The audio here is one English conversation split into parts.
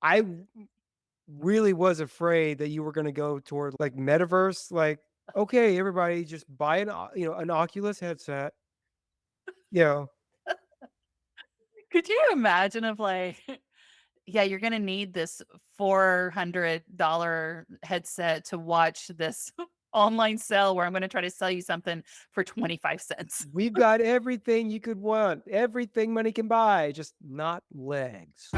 I really was afraid that you were gonna go toward, like, metaverse, like, "Okay, everybody just buy an Oculus headset," you know? Could you imagine if like, yeah, you're gonna need this $400 headset to watch this online sale where I'm gonna try to sell you something for 25 cents. We've got everything you could want, everything money can buy, just not legs.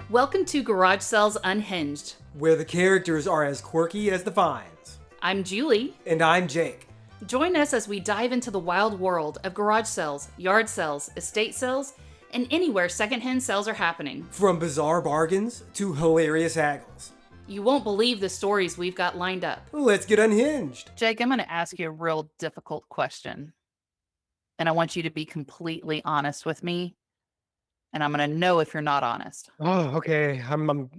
Welcome to Garage Sales Unhinged. Where the characters are as quirky as the finds. I'm Julie. And I'm Jake. Join us as we dive into the wild world of garage sales, yard sales, estate sales, and anywhere secondhand sales are happening. From bizarre bargains to hilarious haggles. You won't believe the stories we've got lined up. Let's get unhinged. Jake, I'm going to ask you a real difficult question, and I want you to be completely honest with me, and I'm going to know if you're not honest. Oh, okay.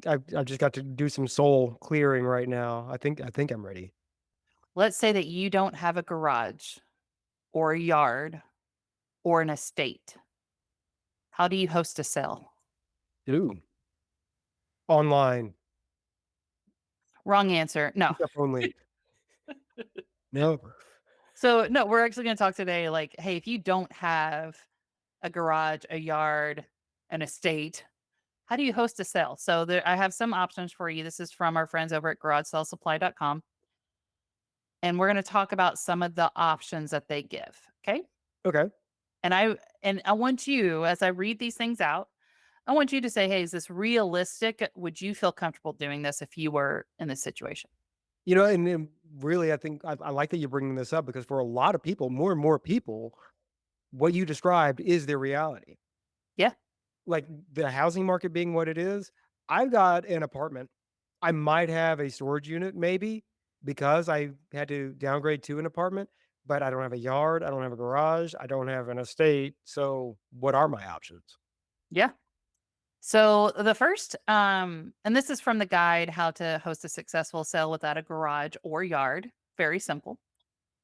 I've just got to do some soul clearing right now. I think I'm ready. Let's say that you don't have a garage or a yard or an estate. How do you host a sale? Ooh. Online. Wrong answer. No. Pickup only. No. So, no, we're actually going to talk today like, hey, if you don't have a garage, a yard, an estate, how do you host a sale? So, I have some options for you. This is from our friends over at garagesalessupply.com. And we're going to talk about some of the options that they give. Okay. Okay. And I want you, as I read these things out, I want you to say, hey, is this realistic? Would you feel comfortable doing this if you were in this situation? And really, I think I like that you're bringing this up because for a lot of people, more and more people, what you described is their reality. Yeah. Like the housing market being what it is, I've got an apartment. I might have a storage unit maybe because I had to downgrade to an apartment, but I don't have a yard, I don't have a garage, I don't have an estate. So what are my options? Yeah. So the first, and this is from the guide, How to Host a Successful Sale Without a Garage or Yard. Very simple.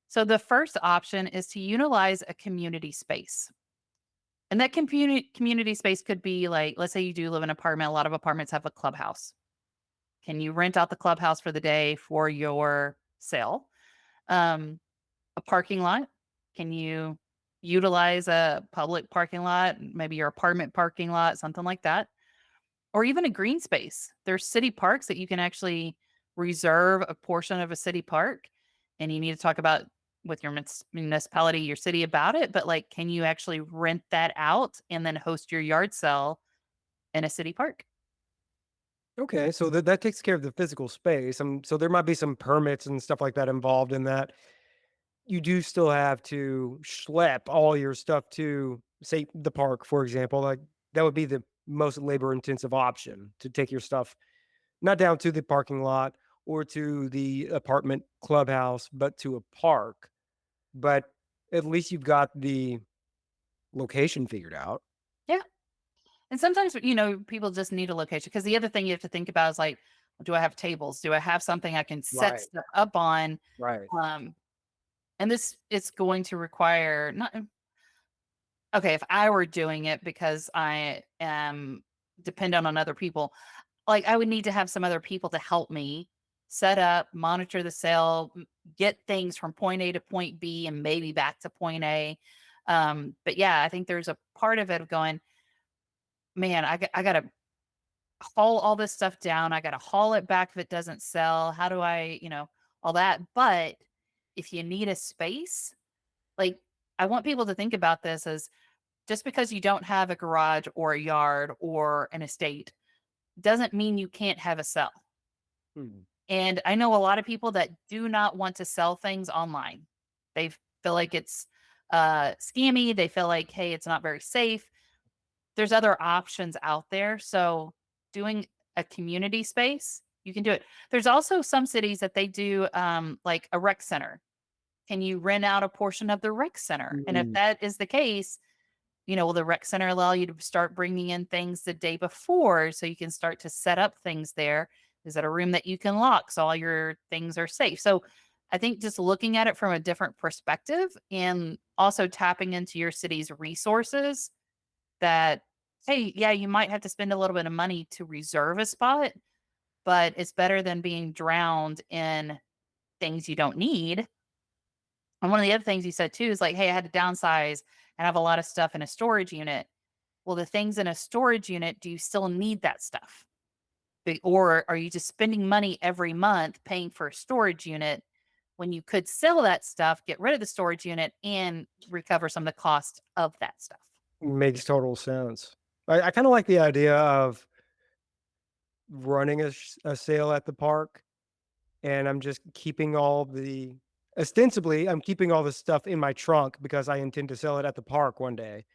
So the first option is to utilize a community space. And that community space could be like, let's say you do live in an apartment. A lot of apartments have a clubhouse. Can you rent out the clubhouse for the day for your sale? Um, a parking lot. Can you utilize a public parking lot, maybe your apartment parking lot, something like that? Or even a green space. There's city parks that you can actually reserve a portion of a city park, and you need to talk about with your municipality, your city about it, but, like, can you actually rent that out and then host your yard sale in a city park? Okay, so that takes care of the physical space. So there might be some permits and stuff like that involved in that. You do still have to schlep all your stuff to, say, the park, for example. Like that would be the most labor intensive option to take your stuff not down to the parking lot or to the apartment clubhouse, but to a park. But at least you've got the location figured out. Yeah, and sometimes, people just need a location because the other thing you have to think about is, like, do I have tables? Do I have something I can set Right. stuff up on? Right. Um, and this is going to require not okay, if I were doing it because I am dependent on other people, like, I would need to have some other people to help me set up, monitor the sale, get things from point A to point B and maybe back to point A. But yeah, I think there's a part of it of going, man, I gotta haul all this stuff down. I gotta haul it back if it doesn't sell. How do I, all that? But if you need a space, like, I want people to think about this as just because you don't have a garage or a yard or an estate doesn't mean you can't have a sell. Hmm. And I know a lot of people that do not want to sell things online. They feel like it's scammy. They feel like, hey, it's not very safe. There's other options out there. So doing a community space, you can do it. There's also some cities that they do like a rec center. Can you rent out a portion of the rec center? And if Mm. that is the case, will the rec center allow you to start bringing in things the day before so you can start to set up things there? Is that a room that you can lock so all your things are safe? So I think just looking at it from a different perspective and also tapping into your city's resources that hey, yeah, you might have to spend a little bit of money to reserve a spot, but it's better than being drowned in things you don't need. And one of the other things you said too is like, hey, I had to downsize and have a lot of stuff in a storage unit. Well, the things in a storage unit, do you still need that stuff? Or are you just spending money every month paying for a storage unit when you could sell that stuff, get rid of the storage unit, and recover some of the cost of that stuff? Makes total sense. I kinda like the idea of running a sale at the park, and I'm just keeping all the ostensibly, I'm keeping all the stuff in my trunk because I intend to sell it at the park one day.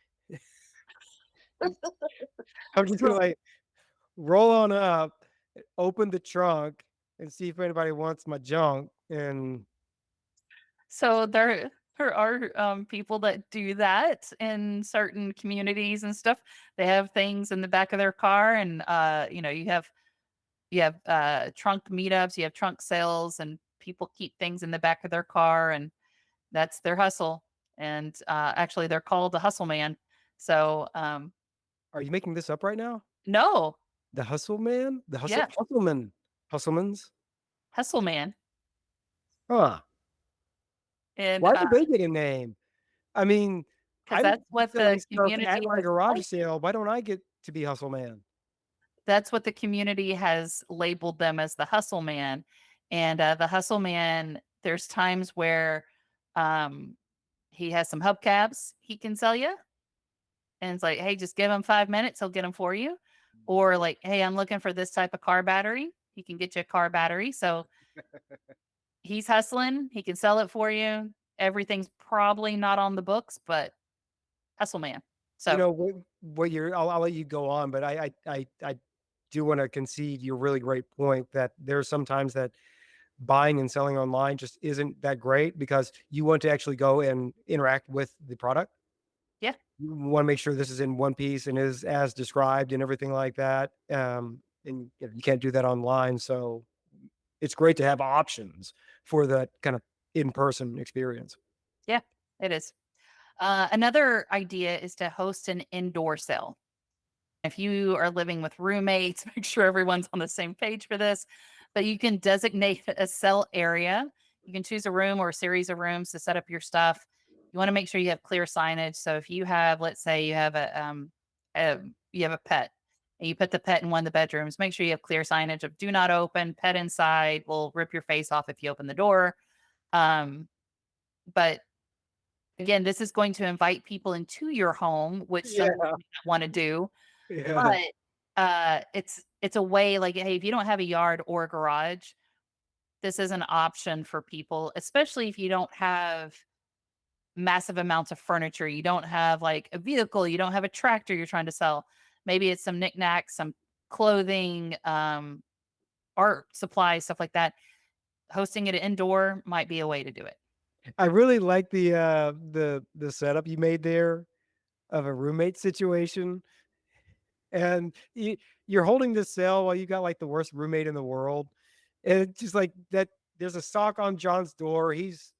I'm just gonna, like, roll on up, open the trunk, and see if anybody wants my junk, and So there are people that do that in certain communities and stuff. They have things in the back of their car, and you have trunk meetups, you have trunk sales, and people keep things in the back of their car, and that's their hustle. And actually, they're called the hustle man. So are you making this up right now? no, The hustle man? The yeah, hustleman. Hustlemans? hustle man, Huh. and Why did they get a name? I mean, because I'm that's what the selling stuff community at my has garage labeled. sale. Why don't I get to be hustle man? That's what the community has labeled them as the hustle man. And the hustle man, there's times where um, he has some hubcaps he can sell you. And it's like, hey, just give him 5 minutes, he'll get them for you. Or like, hey, I'm looking for this type of car battery. He can get you a car battery. So he's hustling, he can sell it for you. Everything's probably not on the books, but hustle man. You So know, what you're I'll let you go on, but I do wanna concede your really great point that there's sometimes that buying and selling online just isn't that great because you want to actually go and interact with the product. yeah, You wanna make sure this is in one piece and is as described and everything like that, and you can't do that online, so it's great to have options for that kind of in-person experience. yeah, it is. Another idea is to host an indoor sale. If you are living with roommates, make sure everyone's on the same page for this, but you can designate a sell area. You can choose a room or a series of rooms to set up your stuff. You want to make sure you have clear signage. So if you have, let's say a you have a pet and you put the pet in one of the bedrooms, make sure you have clear signage of do not open, pet inside will rip your face off if you open the door. But again, this is going to invite people into your home, which some people Yeah, may not wanna do, yeah. but, it's a way like, hey, if you don't have a yard or a garage, this is an option for people, especially if you don't have massive amounts of furniture, you don't have, like, a vehicle, you don't have a tractor you're trying to sell. Maybe it's some knickknacks, some clothing, art supplies, stuff like that. Hosting it indoor might be a way to do it. I really like the setup you made there of a roommate situation, and you're holding this cell while you got, like, the worst roommate in the world, and it's just like that there's a sock on John's door, he's,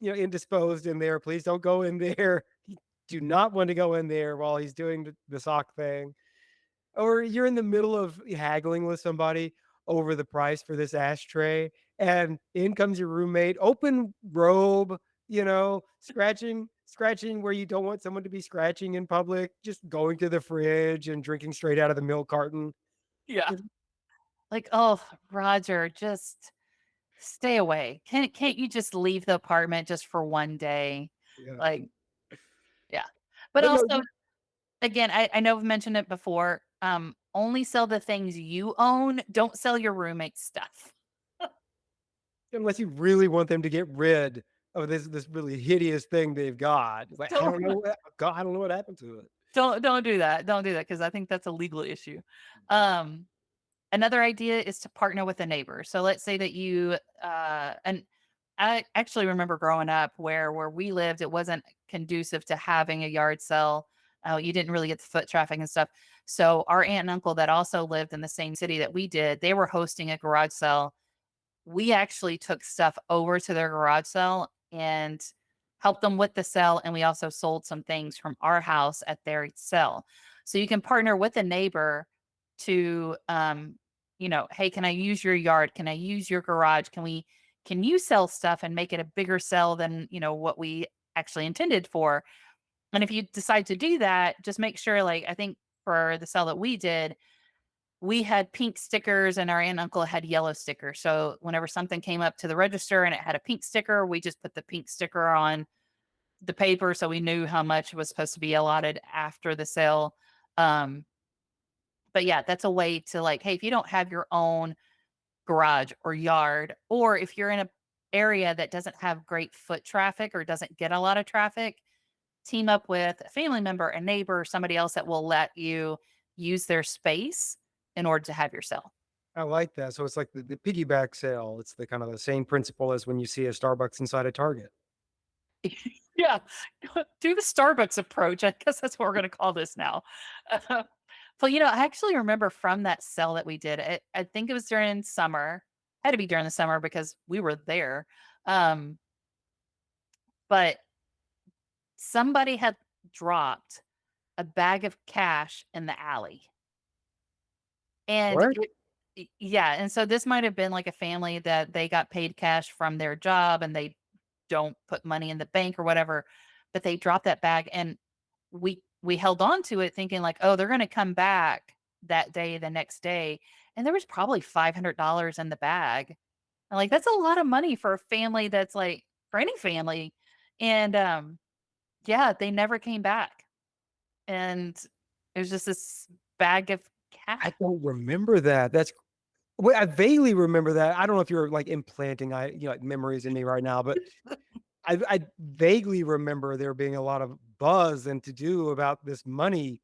indisposed in there, "Please don't go in there." You do not want to go in there while he's doing the sock thing. Or you're in the middle of haggling with somebody over the price for this ashtray, and in comes your roommate, open robe, scratching where you don't want someone to be scratching in public, just going to the fridge and drinking straight out of the milk carton. Yeah. Just Like, "Oh, Roger, just stay away. Can't you just leave the apartment just for one day?" yeah. Like, yeah. But But no, also, again, I know I've mentioned it before, only sell the things you own, don't sell your roommate's stuff. unless you really want them to get rid of this really hideous thing they've got. It's like, Don't I don't know what happened to it. don't do that. Don't do that because I think that's a legal issue. Um, Another idea is to partner with a neighbor. So let's say that and I actually remember growing up where we lived, it wasn't conducive to having a yard sale. You didn't really get the foot traffic and stuff. So our aunt and uncle that also lived in the same city that we did, they were hosting a garage sale. We actually took stuff over to their garage sale and helped them with the sale, and we also sold some things from our house at their sale. So you can partner with a neighbor to, hey, can I use your yard? Can I use your garage? Can you sell stuff and make it a bigger sell than, what we actually intended for? And if you decide to do that, just make sure, like, I think for the sell that we did, we had pink stickers and our aunt and uncle had yellow stickers. So whenever something came up to the register and it had a pink sticker, we just put the pink sticker on the paper so we knew how much was supposed to be allotted after the sale. Um, but yeah, that's a way to, like, hey, if you don't have your own garage or yard, or if you're in a area that doesn't have great foot traffic or doesn't get a lot of traffic, team up with a family member, a neighbor, somebody else that will let you use their space in order to have your sale. I like that. So it's like the piggyback sale. It's the kind of the same principle as when you see a Starbucks inside a Target. Yeah, do the Starbucks approach. I guess that's what we're going to call this now. Uh, but I actually remember from that sale that we did. I think it was during summer. Had to be during the summer because we were there. Um, but somebody had dropped a bag of cash in the alley. And What? yeah, and so this might have been like a family that they got paid cash from their job and they don't put money in the bank or whatever, but they dropped that bag and we held on to it thinking like, "Oh, they're gonna come back that day, the next day." And there was probably $500 in the bag. And like that's a lot of money for a family that's like for any family. And yeah, they never came back. And it was just this bag of cash. I don't remember that. Well, I vaguely remember that. I don't know if you're like implanting, like memories in me right now, but I vaguely remember there being a lot of buzz and to do about this money,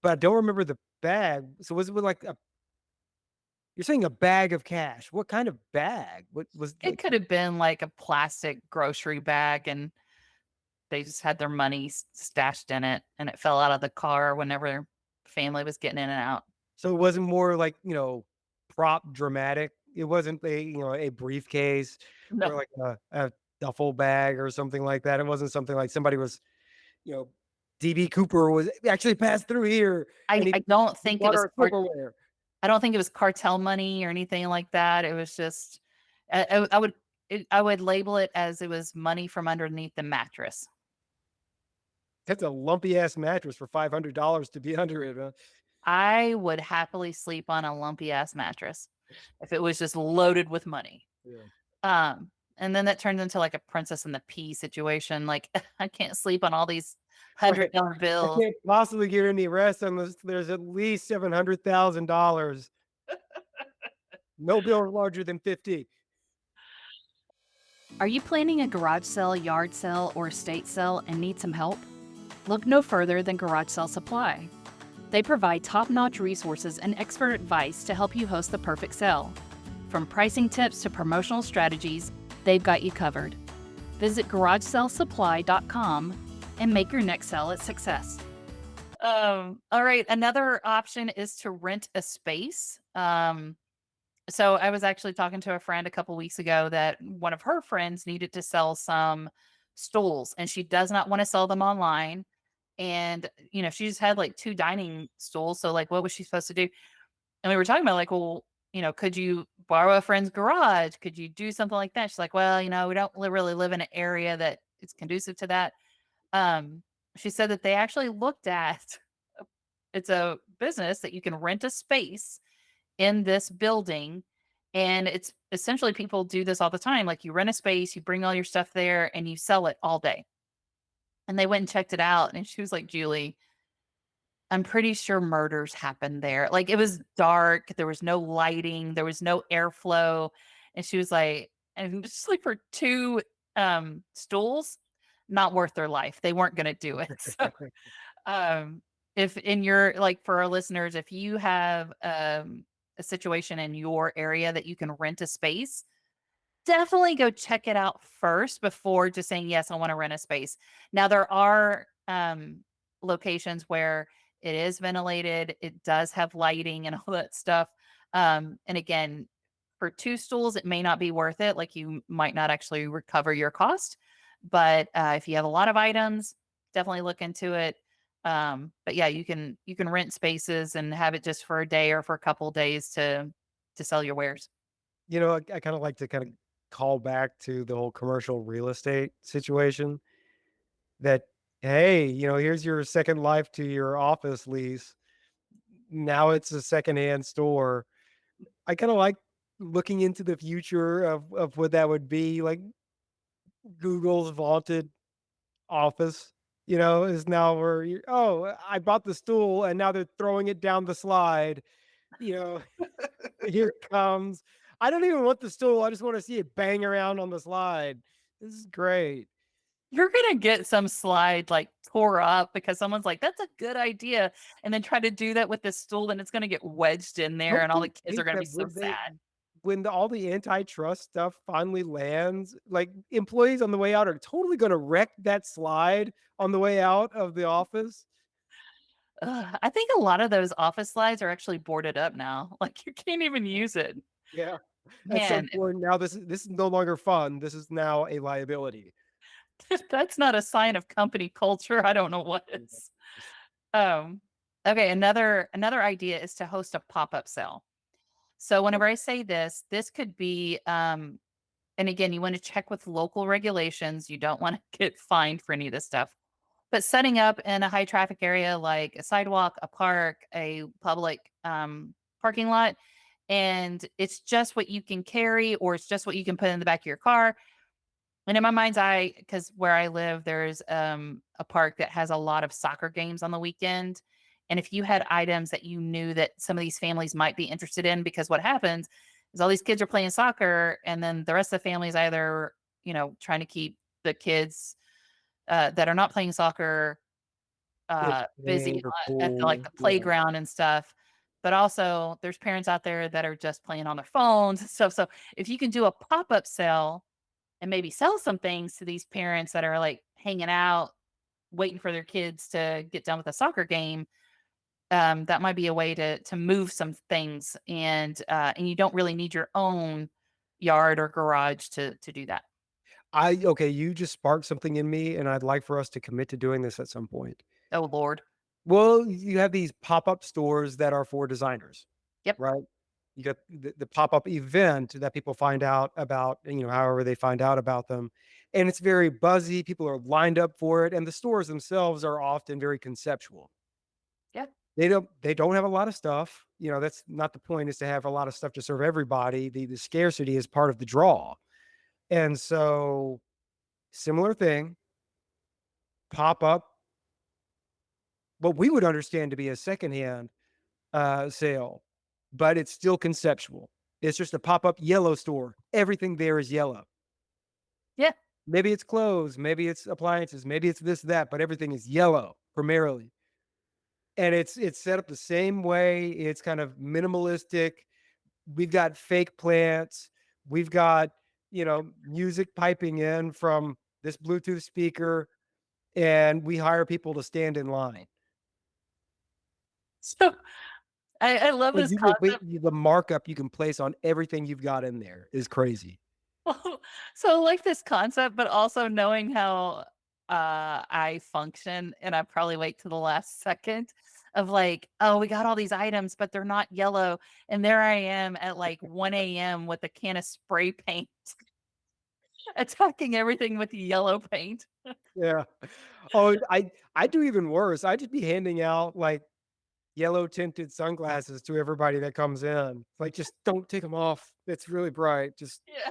but I don't remember the bag. So was it with like you're saying a bag of cash? What kind of bag? What was It like? could have been like a plastic grocery bag and they just had their money stashed in it and it fell out of the car whenever family was getting in and out. So it wasn't more like prop dramatic. It wasn't a briefcase No, or like a duffel bag or something like that. It wasn't something like somebody was you know DB Cooper was actually passed through here I and I don't he think it bought was our silverware. I don't think it was cartel money or anything like that. It was just I would label it as it was money from underneath the mattress. That's a lumpy ass mattress for $500 to be under it, huh? I would happily sleep on a lumpy ass mattress if it was just loaded with money. Yeah. And then that turned into like a Princess and the Pea situation. Like I can't sleep on all these Right. $100 I bills. can't possibly get any rest unless there's at least $700,000. No bill larger than 50. Are you planning a garage sale, yard sale, or estate sale and need some help? Look no further than Garage Sale Supply. They provide top notch resources and expert advice to help you host the perfect sale. From pricing tips to promotional strategies, they've got you covered. Visit garagesalesupply.com and make your next sale a success. All right. Another option is to rent a space. So I was actually talking to a friend a couple weeks ago that one of her friends needed to sell some stools and she does not want to sell them online. And, she just had like two dining stools. So, like, what was she supposed to do? And we were talking about, like, well, could you borrow a friend's garage? Could you do something like that? She's like, well, we don't really live in an area that is conducive to that. Um, she said that they actually looked at it's a business that you can rent a space in this building. And it's essentially people do this all the time. Like you rent a space, you bring all your stuff there, and you sell it all day. And they went and checked it out. And she was like, Julie, I'm pretty sure murders happened there. Like it was dark, there was no lighting, there was no airflow. And she was like, and just like for two stools, not worth their life. They weren't gonna do it. So um if in your like for our listeners, if you have a situation in your area that you can rent a space, definitely go check it out first before just saying, "Yes, I wanna rent a space." Now there are, locations where it is ventilated, it does have lighting and all that stuff, and again, for 2 stools, it may not be worth it, like, you might not actually recover your cost, but, if you have a lot of items, definitely look into it. But yeah, you can rent spaces and have it just for a day or for a couple days to sell your wares. I kind of like to kind of call back to the whole commercial real estate situation that, hey, here's your second life to your office lease. Now it's a secondhand store. I kind of like looking into the future of what that would be like. Google's vaunted office, is now where oh, I bought the stool and now they're throwing it down the slide. You know, here it comes. I don't even want the stool. I just want to see it bang around on the slide. This is great. You're gonna get some slide like tore up because someone's like, "That's a good idea," and then try to do that with this stool, and it's gonna get wedged in there, Don't and all the you kids are think gonna be that so sad. all the antitrust stuff finally lands, like employees on the way out are totally going to wreck that slide on the way out of the office? Ugh, I think a lot of those office slides are actually boarded up now. Like you can't even use it. Yeah. At some Man, point now, this is no longer fun. This is now a liability. if that's not a sign of company culture, I don't know what is. Um, okay, another idea is to host a pop-up sale. So whenever I say this, this could be and again, you want to check with local regulations. You don't want to get fined for any of this stuff. But setting up in a high traffic area like a sidewalk, a park, a public parking lot, and it's just what you can carry or it's just what you can put in the back of your car. And in my mind's eye, because where I live, there's a park that has a lot of soccer games on the weekend. And if you had items that you knew that some of these families might be interested in, because what happens is all these kids are playing soccer, and then the rest of the family is either, trying to keep the kids that are not playing soccer busy Entertained or at the, like cool. the Yeah. playground and stuff. But also, there's parents out there that are just playing on their phones and stuff. So if you can do a pop up sale and maybe sell some things to these parents that are like hanging out, waiting for their kids to get done with a soccer game. That might be a way to move some things, and you don't really need your own yard or garage to do that. Okay, you just sparked something in me, and I'd like for us to commit to doing this at some point. Oh Lord. Well, you have these pop-up stores that are for designers, Yep. right? You got the pop-up event that people find out about, and, however they find out about them. And it's very buzzy. People are lined up for it. And the stores themselves are often very conceptual. Yeah. They don't have a lot of stuff. That's not the point, is to have a lot of stuff to serve everybody. The scarcity is part of the draw. And so similar thing, pop up what we would understand to be a secondhand sale, but it's still conceptual. It's just a pop-up yellow store. Everything there is yellow. Yeah. Maybe it's clothes, maybe it's appliances, maybe it's this, that, but everything is yellow primarily. And it's set up the same way. It's kind of minimalistic. We've got fake plants. We've got, music piping in from this Bluetooth speaker, and we hire people to stand in line. So I love Like, this concept. the markup you can place on everything you've got in there is crazy. So I like this concept, but also knowing how I function, and I probably wait to the last second of like, oh, we got all these items, but they're not yellow. And there I am at like 1 a.m. with a can of spray paint, attacking everything with yellow paint. Yeah. Oh, I do even worse. I just be handing out, like, yellow tinted sunglasses to everybody that comes in. Like, "Just don't take them off. It's really bright. Just Yeah.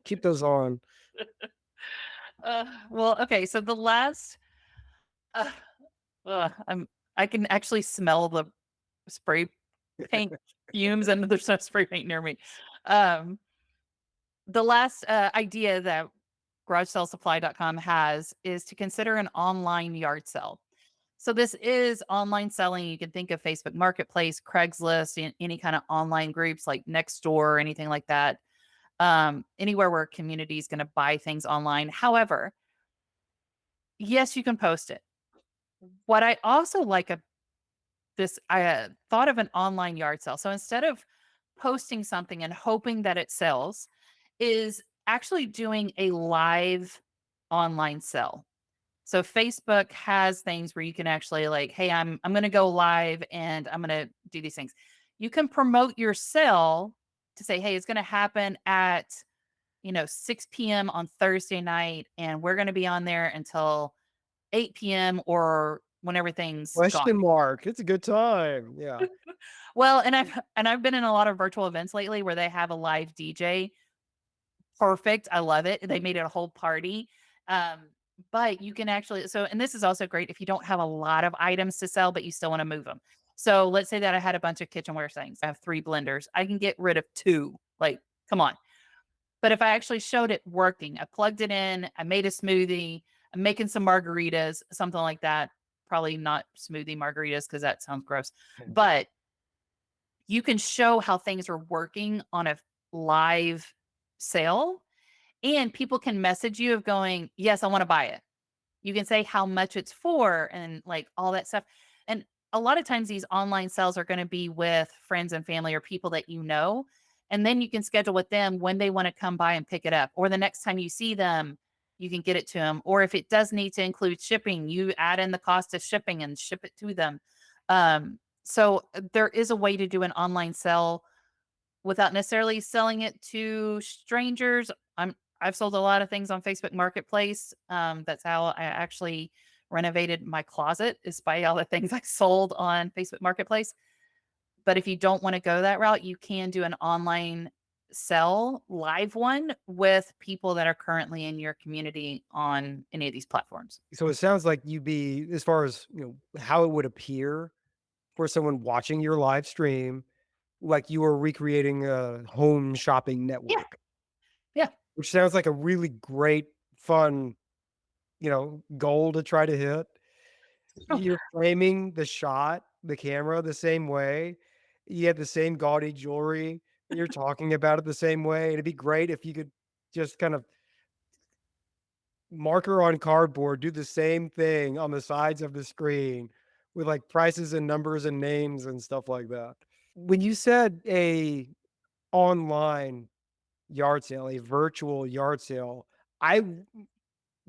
keep those on." Well, okay. So the last, uh, I can actually smell the spray paint fumes, and there's no spray paint near me. Um, the last idea that garagesalesupply.com has is to consider an online yard sale. So this is online selling. You can think of Facebook Marketplace, Craigslist, any kind of online groups like Nextdoor or anything like that. Anywhere where a community is going to buy things online. However, yes, you can post it. What I also like this, I thought of an online yard sale. So instead of posting something and hoping that it sells, is actually doing a live online sale. So Facebook has things where you can actually like, hey, I'm going to go live and I'm going to do these things. You can promote your sale to say, hey, it's going to happen at 6 p.m. on Thursday night, and we're going to be on there until 8 p.m. or when everything's gone. Question mark. It's a good time. Yeah. Well, and I've been in a lot of virtual events lately where they have a live DJ. Perfect. I love it. They made it a whole party. Um, but you can actually and this is also great if you don't have a lot of items to sell, but you still want to move them. So let's say that I had a bunch of kitchenware things. I have 3 blenders. I can get rid of 2. Like, come on. But if I actually showed it working, I plugged it in, I made a smoothie, I'm making some margaritas, something like that. Probably not smoothie margaritas because that sounds gross. But you can show how things are working on a live sale, and people can message you of going, yes, I want to buy it. You can say how much it's for and like all that stuff. And a lot of times these online sales are going to be with friends and family or people that you know. And then you can schedule with them when they want to come by and pick it up. Or the next time you see them, you can get it to them. Or if it does need to include shipping, you add in the cost of shipping and ship it to them. So there is a way to do an online sell without necessarily selling it to strangers. I've sold a lot of things on Facebook Marketplace. That's how I actually renovated my closet, is by all the things I sold on Facebook Marketplace. But if you don't want to go that route, you can do an online sell live one with people that are currently in your community on any of these platforms. So it sounds like you'd be, as far as, how it would appear for someone watching your live stream, like you were recreating a home shopping Yeah. network, Yeah. which sounds like a really great, fun, goal to try to hit. You're framing the shot, the camera the same way. You have the same gaudy jewelry. You're talking about it the same way. It'd be great if you could just kind of marker on cardboard, do the same thing on the sides of the screen with like prices and numbers and names and stuff like that. When you said a online yard sale, a virtual yard sale, I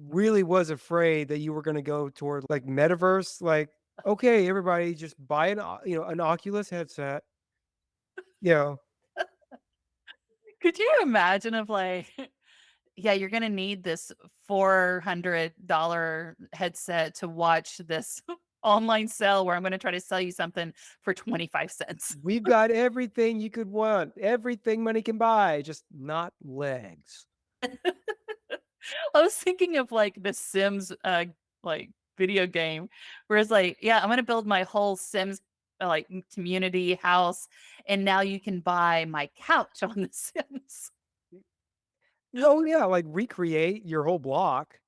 really was afraid that you were gonna go toward, like, metaverse, like, "Okay, everybody just buy an Oculus headset," you know? Could you imagine if like, yeah, you're gonna need this $400 headset to watch this online sale where I'm gonna try to sell you something for 25 cents. We've got everything you could want, everything money can buy, just not legs. I was thinking of like the Sims like video game where it's like, yeah, I'm gonna build my whole Sims community house, and now you can buy my couch on the Sims. Oh, yeah, like, recreate your whole block,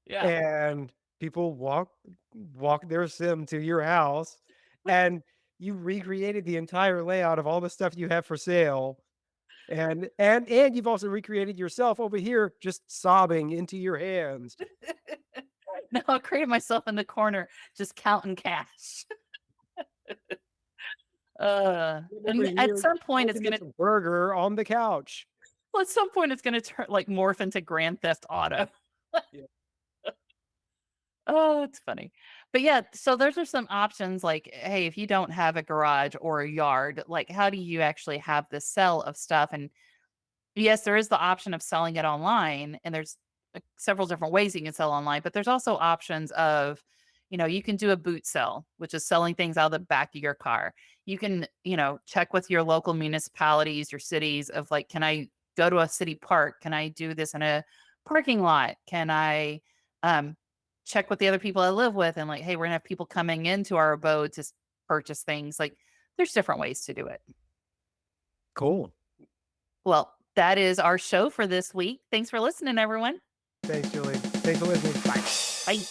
Yeah. and people walk their sim to your house, and you recreated the entire layout of all the stuff you have for sale. And you've also recreated yourself over here just sobbing into your hands. Now I'll create myself in the corner just counting cash. Over And at here some point it's smoking gonna this burger on the couch. well, at some point it's gonna turn like morph into Grand Theft Auto. Yeah. Oh, it's funny. But yeah, so those are some options like, hey, if you don't have a garage or a yard, like how do you actually have the sell of stuff? And yes, there is the option of selling it online, and there's several different ways you can sell online, but there's also options of, you can do a boot sell, which is selling things out of the back of your car. You can, check with your local municipalities, your cities of like, can I go to a city park? Can I do this in a parking lot? Can I um, check with the other people I live with and like, hey, we're gonna have people coming into our abode to purchase things. Like, there's different ways to do it. Cool. Well, that is our show for this week. Thanks for listening, everyone. Thanks, Julie. Thanks for listening. Bye. Bye.